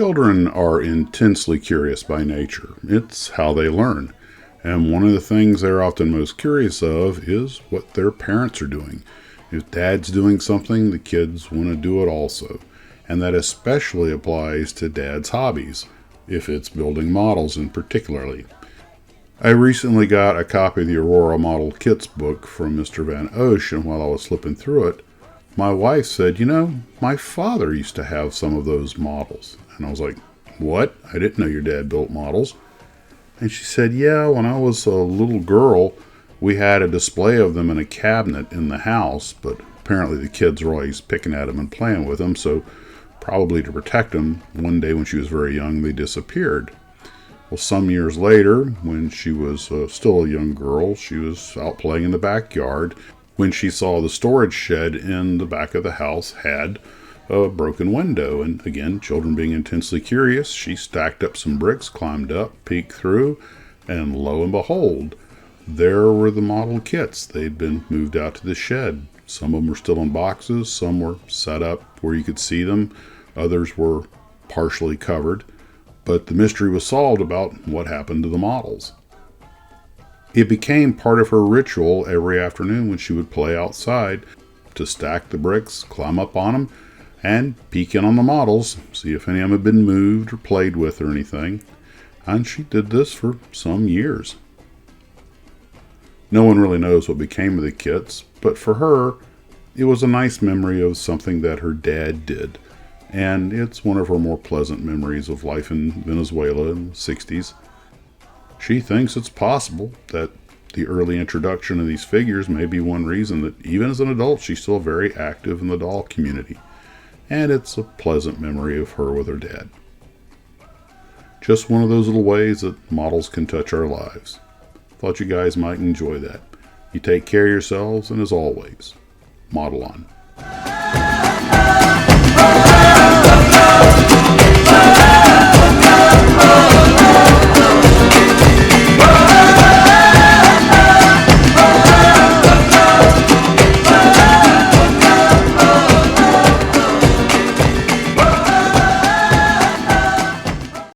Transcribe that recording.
Children are intensely curious by nature. It's how they learn. And one of the things they're often most curious of is what their parents are doing. If dad's doing something, the kids want to do it also. And that especially applies to dad's hobbies, if it's building models in particularly. I recently got a copy of the Aurora Model Kits book from Mr. Van Osh, and while I was flipping through it, my wife said, my father used to have some of those models. And I was like, what? I didn't know your dad built models. And she said, yeah, when I was a little girl, we had a display of them in a cabinet in the house, but apparently the kids were always picking at them and playing with them, so probably to protect them, one day when she was very young, they disappeared. Well, some years later, when she was still a young girl, she was out playing in the backyard when she saw the storage shed in the back of the house had a broken window. And again, children being intensely curious, she stacked up some bricks, climbed up, peeked through, and lo and behold, there were the model kits. They'd been moved out to the shed. Some of them were still in boxes, some were set up where you could see them, others were partially covered. But the mystery was solved about what happened to the models. It became part of her ritual every afternoon when she would play outside to stack the bricks, climb up on them, and peek in on the models, see if any of them had been moved or played with or anything. And she did this for some years. No one really knows what became of the kits, but for her, it was a nice memory of something that her dad did. And it's one of her more pleasant memories of life in Venezuela in the 60s. She thinks it's possible that the early introduction of these figures may be one reason that even as an adult she's still very active in the doll community. And it's a pleasant memory of her with her dad. Just one of those little ways that models can touch our lives. Thought you guys might enjoy that. You take care of yourselves, and as always, model on.